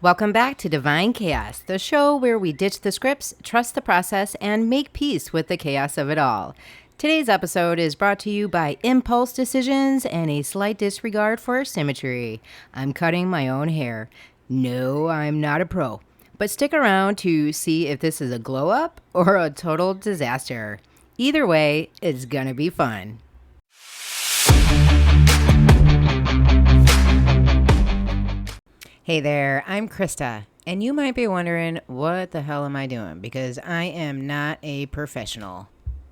Welcome back to Divine Chaos, the show where we ditch the scripts, trust the process, and make peace with the chaos of it all. Today's episode is brought to you by impulse decisions and a slight disregard for symmetry. I'm cutting my own hair. No, I'm not a pro. But stick around to see if this is a glow up or a total disaster. Either way, it's gonna be fun. Hey there, I'm Krista, and you might be wondering, what the hell am I doing? Because I am not a professional.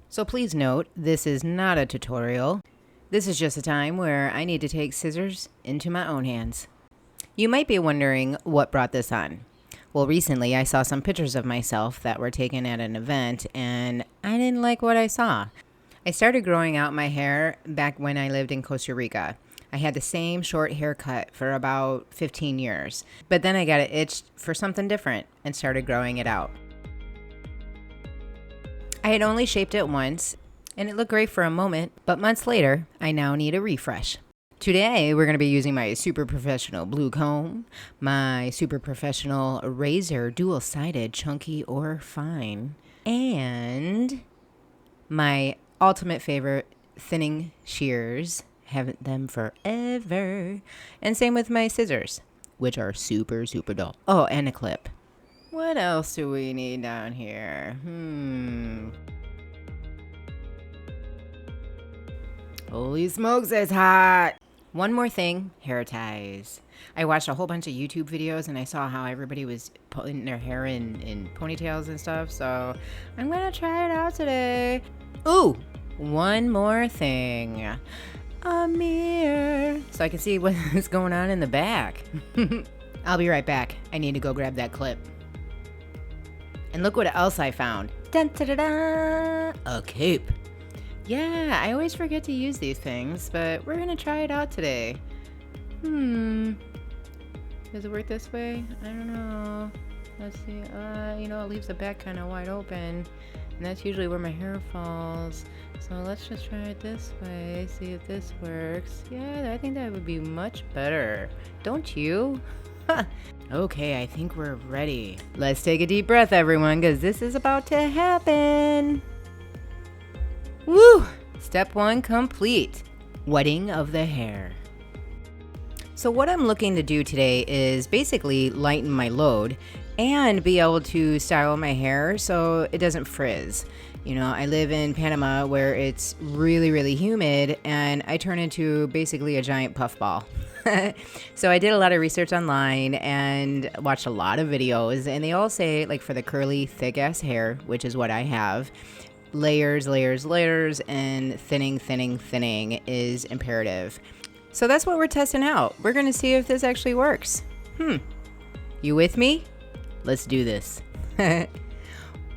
So please note, this is not a tutorial. This is just a time where I need to take scissors into my own hands. You might be wondering what brought this on. Well, recently I saw some pictures of myself that were taken at an event, and I didn't like what I saw. I started growing out my hair back when I lived in Costa Rica. I had the same short haircut for about 15 years, but then I got it itched for something different and started growing it out. I had only shaped it once, and it looked great for a moment, but months later, I now need a refresh. Today, we're going to be using my super professional blue comb, my super professional razor, dual-sided, chunky or fine, and my ultimate favorite thinning shears. Haven't them forever. And same with my scissors, which are super dull. Oh, and a clip. What else do we need down here? Holy smokes, it's hot. One more thing, hair ties. I watched a whole bunch of YouTube videos and I saw how everybody was putting their hair in ponytails and stuff, so I'm gonna try it out today. Ooh, one more thing. A mirror, so I can see what is going on in the back. I'll be right back. I need to go grab that clip. And look what else I found. Dun, da, da, da. A cape. Yeah, I always forget to use these things, but we're gonna try it out today. Does it work this way? I don't know. Let's see. It leaves the back kind of wide open, and that's usually where my hair falls. So let's just try it this way, see if this works. Yeah, I think that would be much better. Don't you? Okay, I think we're ready. Let's take a deep breath, everyone, because this is about to happen. Woo! Step 1 complete. Wetting of the hair. So what I'm looking to do today is basically lighten my load and be able to style my hair so it doesn't frizz. You know, I live in Panama where it's really humid, and I turn into basically a giant puffball. So I did a lot of research online and watched a lot of videos, and they all say, like, for the curly, thick-ass hair, which is what I have, layers, and thinning is imperative. So that's what we're testing out. We're going to see if this actually works. You with me? Let's do this.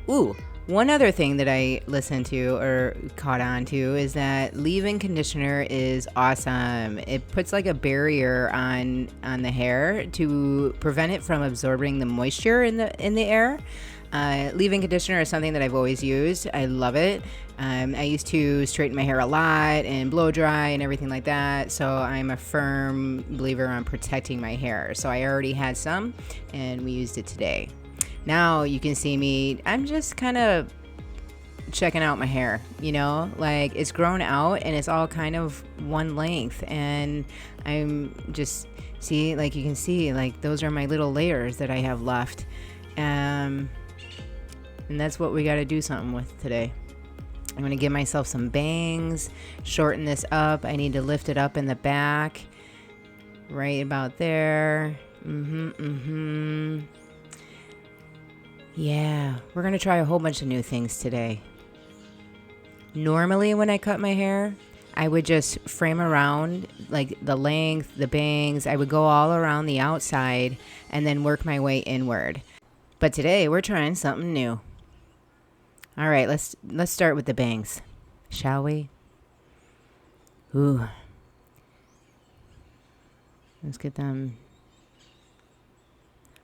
Ooh, one other thing that I listened to or caught on to is that leave-in conditioner is awesome. It puts like a barrier on the hair to prevent it from absorbing the moisture in the air. Leave-in conditioner is something that I've always used. I love it. I used to straighten my hair a lot and blow dry and everything like that. So I'm a firm believer on protecting my hair. So I already had some and we used it today. Now you can see me, I'm just kind of checking out my hair, like it's grown out and it's all kind of one length, and I'm just, you can see, like, those are my little layers that I have left. And that's what we got to do something with today. I'm going to give myself some bangs, shorten this up. I need to lift it up in the back, right about there. Yeah, we're going to try a whole bunch of new things today. Normally when I cut my hair, I would just frame around, like, the length, the bangs. I would go all around the outside and then work my way inward. But today we're trying something new. All right, let's start with the bangs, shall we? Ooh. Let's get them.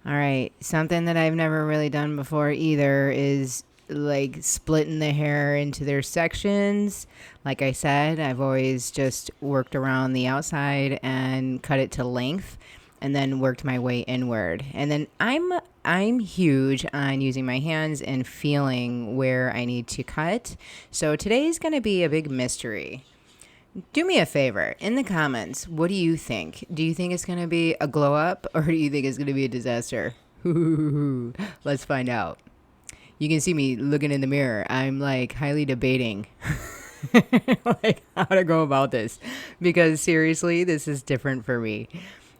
All right, something that I've never really done before either is like splitting the hair into their sections. Like I said, I've always just worked around the outside and cut it to length. and then worked my way inward. And then I'm huge on using my hands and feeling where I need to cut. So today's going to be a big mystery. Do me a favor in the comments. What do you think? Do you think it's going to be a glow up, or do you think it's going to be a disaster? Let's find out. You can see me looking in the mirror. I'm like highly debating like how to go about this, because seriously, this is different for me.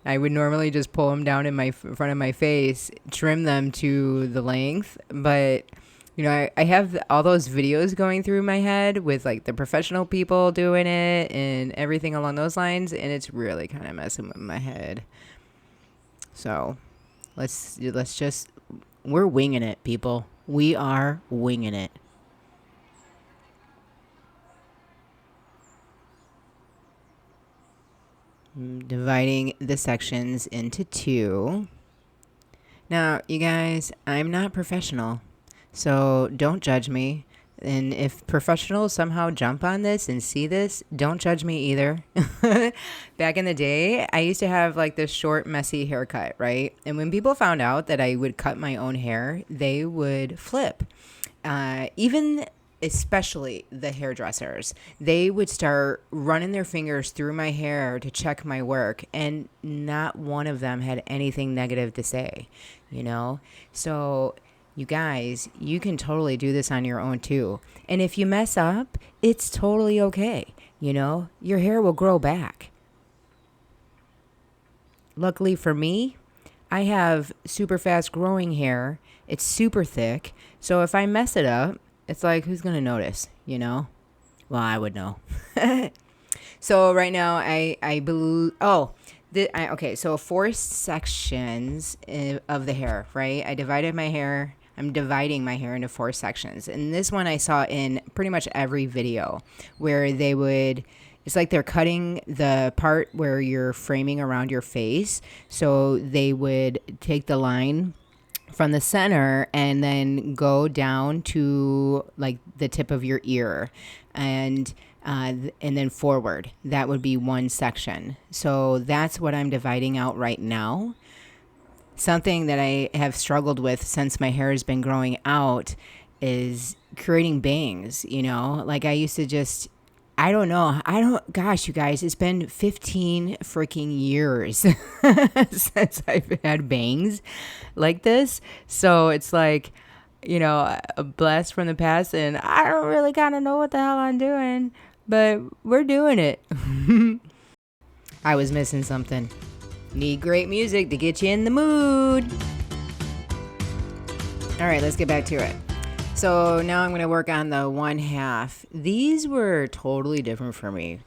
I would normally just pull them down in my front of my face, trim them to the length, but I have all those videos going through my head with like the professional people doing it and everything along those lines, and it's really kind of messing with my head. So let's just, we're winging it, people. We are winging it. Dividing the sections into two. Now, you guys, I'm not professional, so don't judge me. And if professionals somehow jump on this and see this, don't judge me either. Back in the day, I used to have like this short, messy haircut, right? And when people found out that I would cut my own hair, they would flip. Even especially the hairdressers, they would start running their fingers through my hair to check my work, and not one of them had anything negative to say, So you guys, you can totally do this on your own too. And if you mess up, it's totally okay. Your hair will grow back. Luckily for me, I have super fast growing hair. It's super thick. So if I mess it up, it's like, who's going to notice, Well, I would know. So right now I believe, okay, so 4 sections of the hair, right? I'm dividing my hair into 4 sections. And this one I saw in pretty much every video, where it's like they're cutting the part where you're framing around your face. So they would take the line from the center and then go down to like the tip of your ear, and then forward. That would be one section. So that's what I'm dividing out right now. Something that I have struggled with since my hair has been growing out is creating bangs. Like I used to just, I don't know. Gosh, you guys, it's been 15 freaking years since I've had bangs like this. So it's like, a blast from the past, and I don't really kind of know what the hell I'm doing, but we're doing it. I was missing something. Need great music to get you in the mood. All right, let's get back to it. So now I'm going to work on the 1/2. These were totally different for me.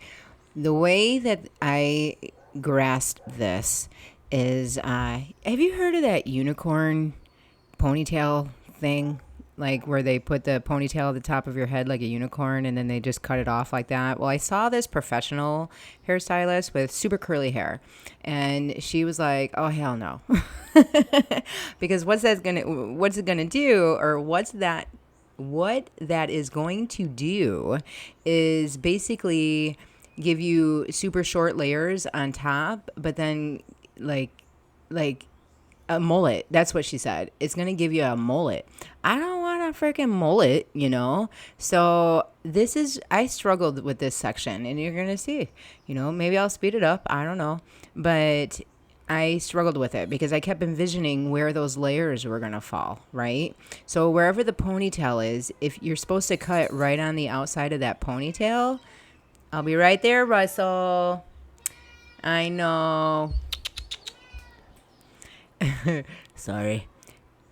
The way that I grasped this is, have you heard of that unicorn ponytail thing? Like where they put the ponytail at the top of your head like a unicorn, and then they just cut it off like that. Well, I saw this professional hairstylist with super curly hair, and she was like, oh, hell no. Because what that is going to do is basically give you super short layers on top, but then like a mullet. That's what she said. It's going to give you a mullet. I don't want a freaking mullet, So I struggled with this section, and you're going to see, maybe I'll speed it up. I don't know. But I struggled with it because I kept envisioning where those layers were going to fall, right? So wherever the ponytail is, if you're supposed to cut right on the outside of that ponytail, I'll be right there, Russell. I know. Sorry.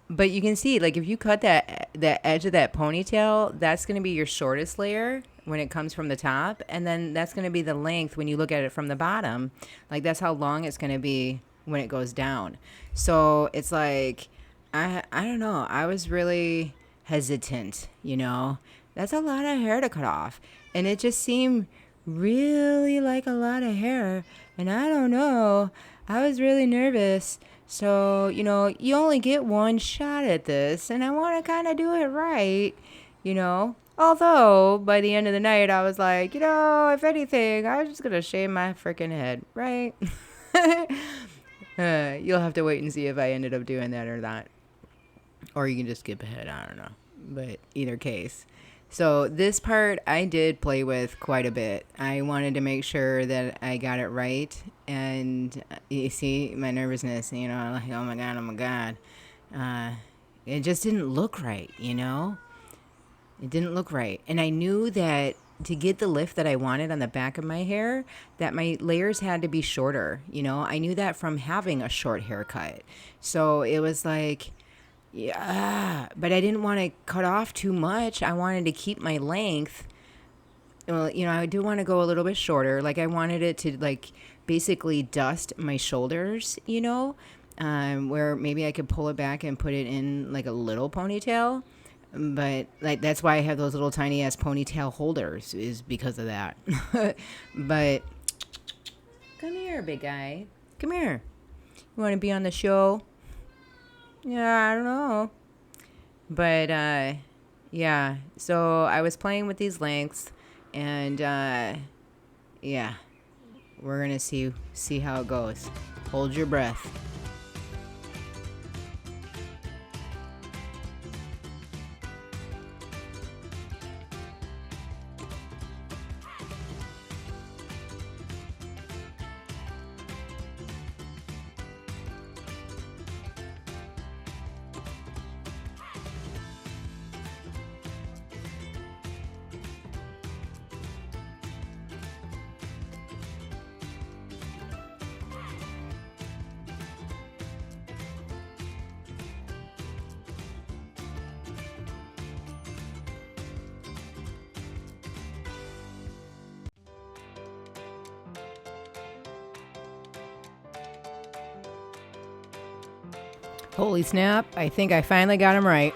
But you can see, like, if you cut that edge of that ponytail, that's going to be your shortest layer when it comes from the top. And then that's going to be the length when you look at it from the bottom. Like, that's how long it's going to be when it goes down. So it's like, I don't know. I was really hesitant, That's a lot of hair to cut off. And it just seemed really like a lot of hair. And I don't know. I was really nervous. So, you only get one shot at this, and I want to kind of do it right, Although, by the end of the night, I was like, if anything, I was just going to shave my freaking head, right? You'll have to wait and see if I ended up doing that or not. Or you can just skip ahead. I don't know. But either case. So this part I did play with quite a bit. I wanted to make sure that I got it right. And you see my nervousness, you know, like, oh my God, oh my God. It just didn't look right, you know? It didn't look right. And I knew that to get the lift that I wanted on the back of my hair, that my layers had to be shorter. You know, I knew that from having a short haircut. So it was like, yeah, but I didn't want to cut off too much. I wanted to keep my length. Well, you know, I do want to go a little bit shorter. Like I wanted it to like basically dust my shoulders, you know, where maybe I could pull it back and put it in like a little ponytail. But like that's why I have those little tiny ass ponytail holders, is because of that. But come here, big guy. Come here. You want to be on the show? Yeah, I don't know. But yeah. So I was playing with these lengths, and yeah, we're gonna see how it goes. Hold your breath. Holy snap, I think I finally got him right.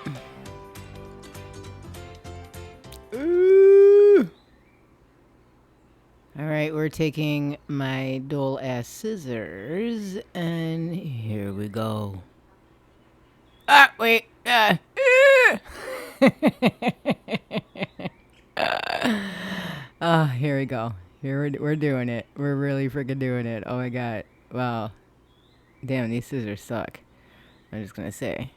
Ooh. All right, we're taking my dull ass scissors, and here we go. Ah, wait. Here we go. Here we're doing it. We're really freaking doing it. Oh my God. Wow. Damn, these scissors suck. I'm just gonna say.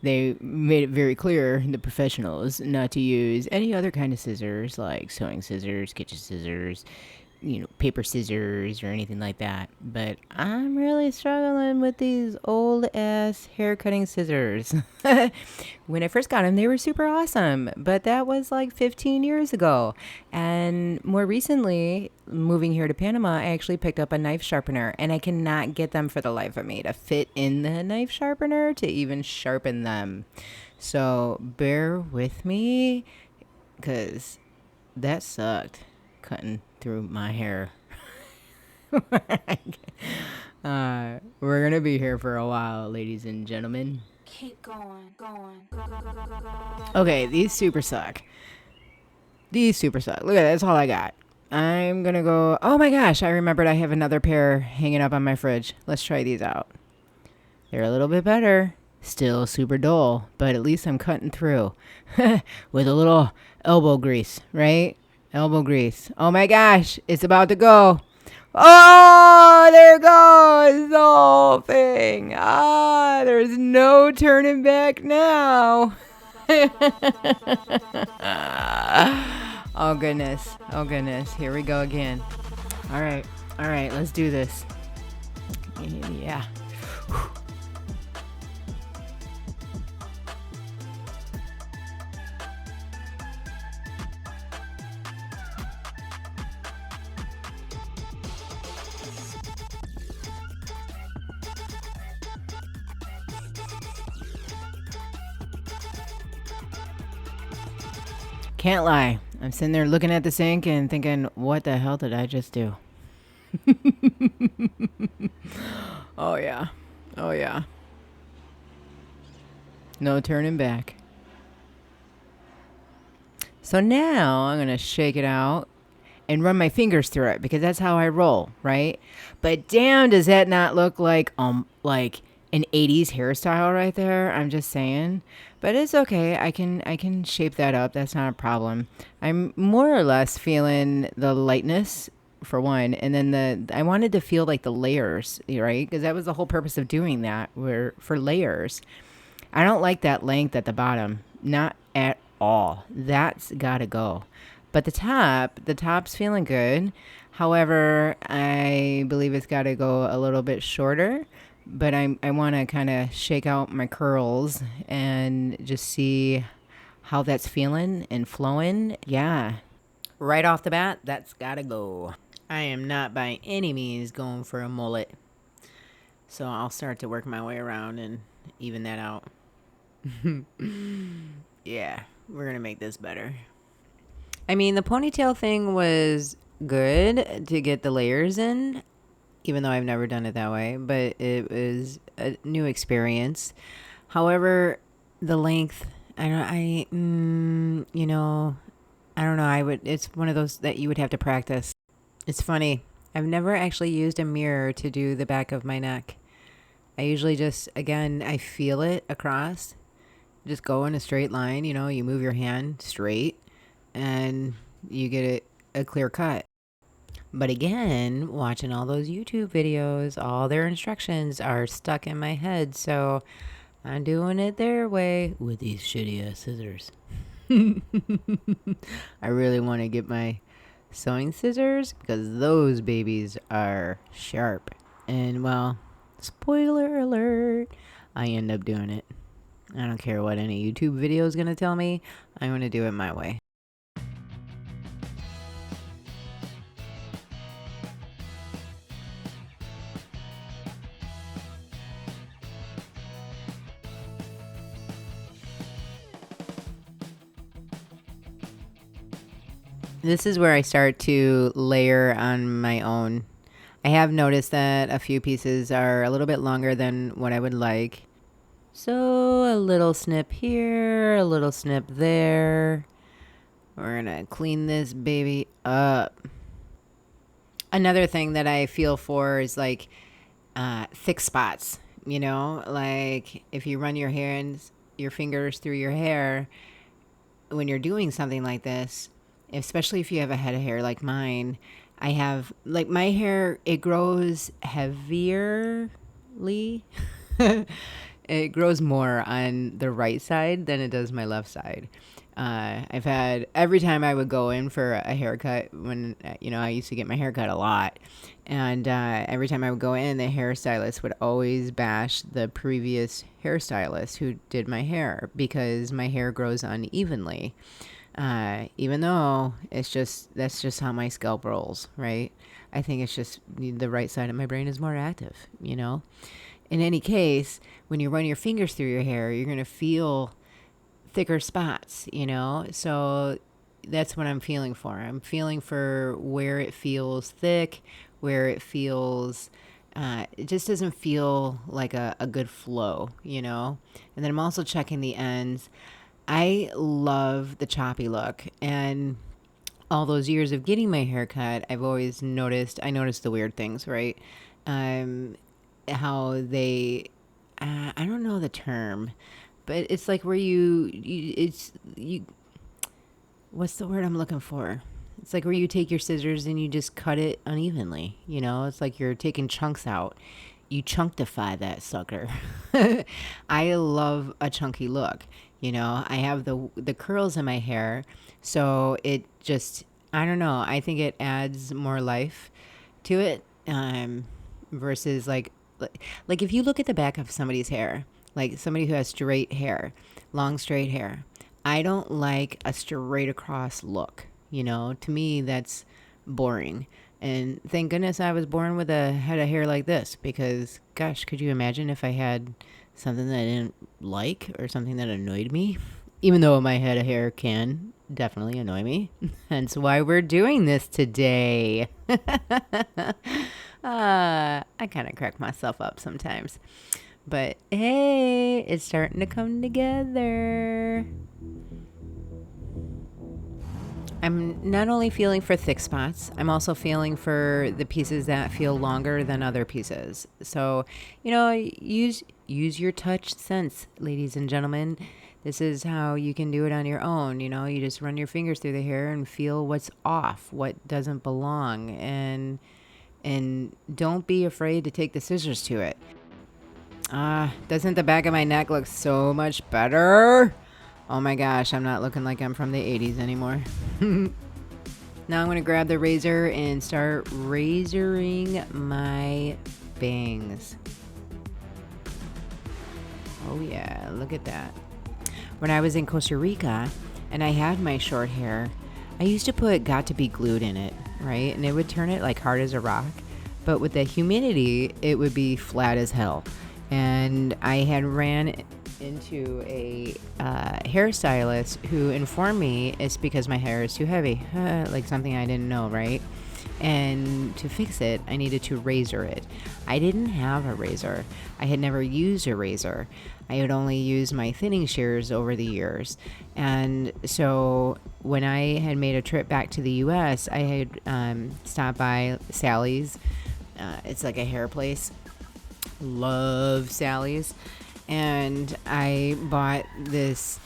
They made it very clear, the professionals, not to use any other kind of scissors, like sewing scissors, kitchen scissors, you know, paper scissors or anything like that. But I'm really struggling with these old ass hair cutting scissors. When I first got them, they were super awesome, but that was like 15 years ago. And more recently, moving here to Panama, I actually picked up a knife sharpener, and I cannot get them for the life of me to fit in the knife sharpener to even sharpen them. So bear with me, because that sucked, cutting through my hair. We're gonna be here for a while, ladies and gentlemen. Keep going. Okay, these super suck. Look at that, that's all I got. I'm gonna go. Oh my gosh, I remembered I have another pair hanging up on my fridge. Let's try these out. They're a little bit better. Still super dull, but at least I'm cutting through with a little elbow grease, right? Elbow grease. Oh my gosh, it's about to go. Oh, there goes the whole thing. There's no turning back now. Oh goodness. Here we go again. All right, let's do this. Yeah. Can't lie. I'm sitting there looking at the sink and thinking, what the hell did I just do? Oh, yeah. No turning back. So now I'm going to shake it out and run my fingers through it, because that's how I roll, right? But damn, does that not look like an 80s hairstyle right there? I'm just saying. But it's okay. I can shape that up. That's not a problem. I'm more or less feeling the lightness for one, and then I wanted to feel like the layers, right? Because that was the whole purpose of doing that, were for layers. I don't like that length at the bottom, not at all. That's gotta go. But the top's feeling good. However, I believe it's got to go a little bit shorter. But I want to kind of shake out my curls and just see how that's feeling and flowing. Yeah, right off the bat, that's got to go. I am not by any means going for a mullet. So I'll start to work my way around and even that out. Yeah, we're going to make this better. I mean, the ponytail thing was good to get the layers in, even though I've never done it that way, but it was a new experience. However, the length, I don't, you know, I don't know. It's one of those that you would have to practice. It's funny. I've never actually used a mirror to do the back of my neck. I usually just, again, I feel it across. Just go in a straight line, you move your hand straight and you get it a clear cut. But again, watching all those YouTube videos, all their instructions are stuck in my head. So I'm doing it their way with these shitty ass scissors. I really want to get my sewing scissors because those babies are sharp. And well, spoiler alert, I end up doing it. I don't care what any YouTube video is going to tell me. I'm going to do it my way. This is where I start to layer on my own. I have noticed that a few pieces are a little bit longer than what I would like. So a little snip here, a little snip there. We're gonna clean this baby up. Another thing that I feel for is like thick spots, like if you run your fingers through your hair when you're doing something like this, especially if you have a head of hair like mine. I have, like, my hair, it grows heavierly. It grows more on the right side than it does my left side. I've had, every time I would go in for a haircut, when, I used to get my haircut a lot. And every time I would go in, the hairstylist would always bash the previous hairstylist who did my hair because my hair grows unevenly. Even though that's just how my scalp rolls, right? I think it's just the right side of my brain is more active, In any case, when you run your fingers through your hair, you're going to feel thicker spots, So that's what I'm feeling for. I'm feeling for where it feels thick, where it feels, it just doesn't feel like a good flow, And then I'm also checking the ends. I love the choppy look, and all those years of getting my hair cut, I noticed the weird things, right? How they, I don't know the term, but it's like where what's the word I'm looking for? It's like where you take your scissors and you just cut it unevenly, It's like you're taking chunks out. You chunkify that sucker. I love a chunky look. I have the curls in my hair, so it just, I don't know. I think it adds more life to it, versus like if you look at the back of somebody's hair, like somebody who has straight hair, long straight hair. I don't like a straight across look. To me, that's boring. And thank goodness I was born with a head of hair like this, because gosh, could you imagine if I had something that I didn't like or something that annoyed me? Even though my head of hair can definitely annoy me. Hence why we're doing this today. I kind of crack myself up sometimes. But hey, it's starting to come together. I'm not only feeling for thick spots, I'm also feeling for the pieces that feel longer than other pieces. So, use your touch sense, ladies and gentlemen. This is how you can do it on your own. You know, you just run your fingers through the hair and feel what's off, what doesn't belong, and don't be afraid to take the scissors to it. Doesn't the back of my neck look so much better? Oh my gosh, I'm not looking like I'm from the 80s anymore. Now I'm going to grab the razor and start razoring my bangs. Oh yeah, look at that. When I was in Costa Rica and I had my short hair, I used to put got to be glued in it, right? And it would turn it like hard as a rock. But with the humidity, it would be flat as hell. And I had ran into a hairstylist who informed me it's because my hair is too heavy, like something I didn't know, right? And to fix it, I needed to razor it. I didn't have a razor. I had never used a razor. I had only used my thinning shears over the years. And so when I had made a trip back to the US, I had stopped by Sally's. It's like a hair place. Love Sally's. And I bought this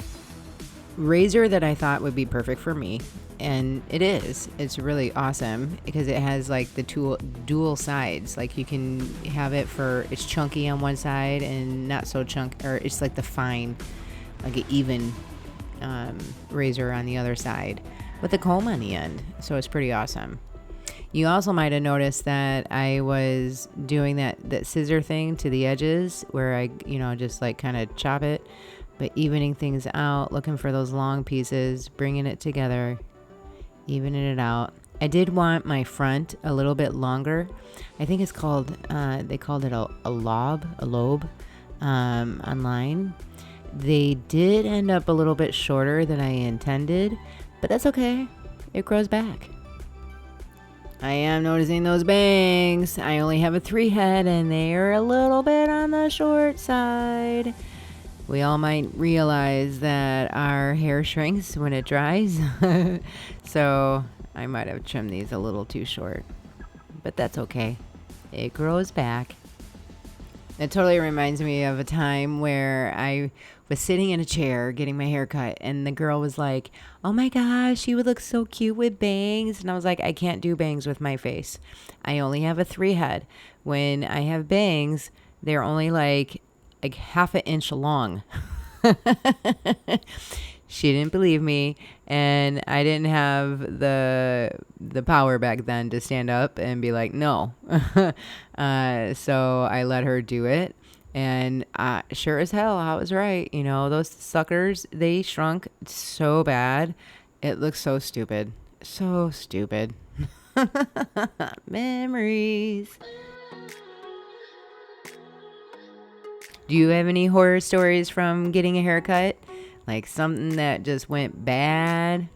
razor that I thought would be perfect for me. And it is. It's really awesome because it has like the dual sides. Like you can have it for, it's chunky on one side and not so chunky, or it's like the fine, like an even razor on the other side with a comb on the end. So it's pretty awesome. You also might have noticed that I was doing that scissor thing to the edges where I, just like kind of chop it, but evening things out, looking for those long pieces, bringing it together, evening it out. I did want my front a little bit longer. I think it's called, they called it a lobe online. They did end up a little bit shorter than I intended, but that's okay. It grows back. I am noticing those bangs. I only have a 3 head and they are a little bit on the short side. We all might realize that our hair shrinks when it dries. So I might have trimmed these a little too short, but that's okay. It grows back. It totally reminds me of a time where I was sitting in a chair getting my hair cut and the girl was like, oh my gosh, you would look so cute with bangs. And I was like, I can't do bangs with my face. I only have a 3 head. When I have bangs, they're only like half an inch long. She didn't believe me, and I didn't have the power back then to stand up and be like, no. So I let her do it, and sure as hell, I was right. Those suckers, they shrunk so bad. It looks so stupid. So stupid. Memories. Do you have any horror stories from getting a haircut? Like something that just went bad?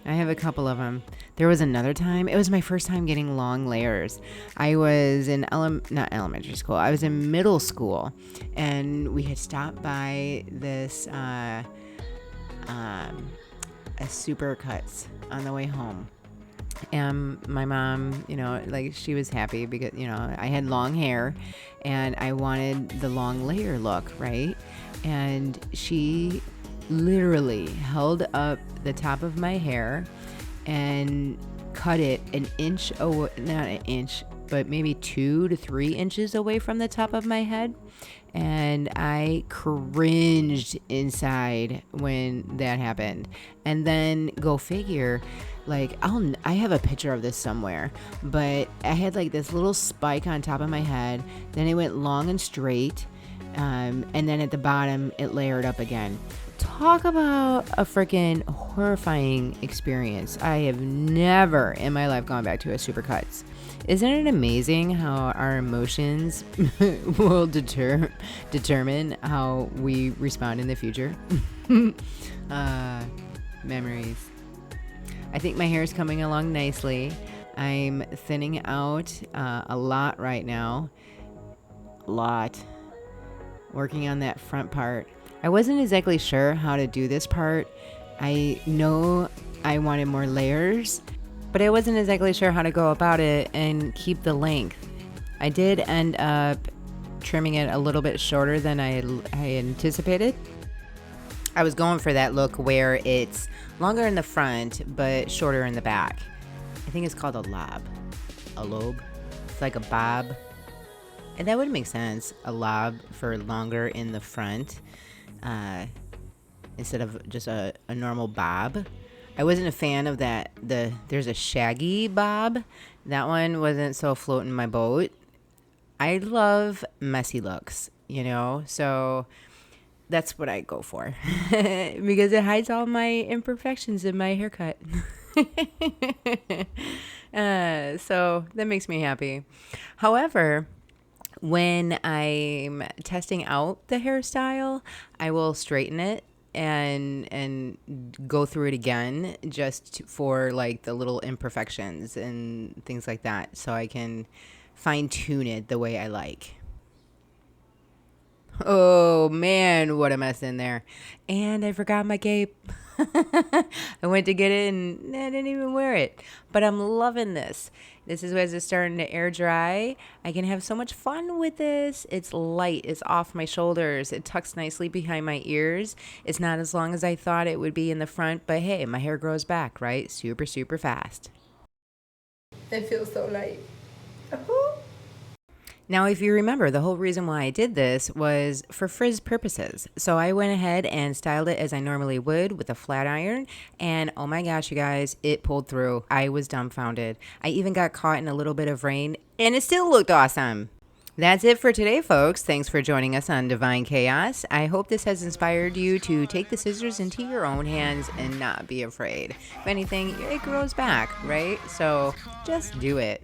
I have a couple of them. There was another time, it was my first time getting long layers. I was in not elementary school, I was in middle school, and we had stopped by this a Supercuts on the way home. And my mom, she was happy because, I had long hair and I wanted the long layer look, right? And she literally held up the top of my hair and cut it an inch, not an inch, but maybe 2 to 3 inches away from the top of my head. And I cringed inside when that happened. And then go figure, like I have a picture of this somewhere, but I had like this little spike on top of my head. Then it went long and straight. And then at the bottom, it layered up again. Talk about a freaking horrifying experience. I have never in my life gone back to a Supercuts. Isn't it amazing how our emotions will determine how we respond in the future? Memories. I think my hair is coming along nicely. I'm thinning out a lot right now. A lot. Working on that front part. I wasn't exactly sure how to do this part. I know I wanted more layers, but I wasn't exactly sure how to go about it and keep the length. I did end up trimming it a little bit shorter than I anticipated. I was going for that look where it's longer in the front but shorter in the back. I think it's called a lob. A lobe. It's like a bob. And that would make sense. A lob for longer in the front instead of just a normal bob. I wasn't a fan of that. There's a shaggy bob. That one wasn't so floating my boat. I love messy looks, you know, so that's what I go for because it hides all my imperfections in my haircut. So that makes me happy. However, when I'm testing out the hairstyle, I will straighten it and go through it again just for like the little imperfections and things like that, so I can fine tune it the way I like. Oh man, what a mess in there. And I forgot my cape. I went to get it and I didn't even wear it. But I'm loving this. This is as it's starting to air dry. I can have so much fun with this. It's light. It's off my shoulders. It tucks nicely behind my ears. It's not as long as I thought it would be in the front, but hey, my hair grows back, right? Super, super fast. It feels so light. Now, if you remember, the whole reason why I did this was for frizz purposes. So I went ahead and styled it as I normally would with a flat iron. And oh my gosh, you guys, it pulled through. I was dumbfounded. I even got caught in a little bit of rain and it still looked awesome. That's it for today, folks. Thanks for joining us on Divine Chaos. I hope this has inspired you to take the scissors into your own hands and not be afraid. If anything, it grows back, right? So just do it.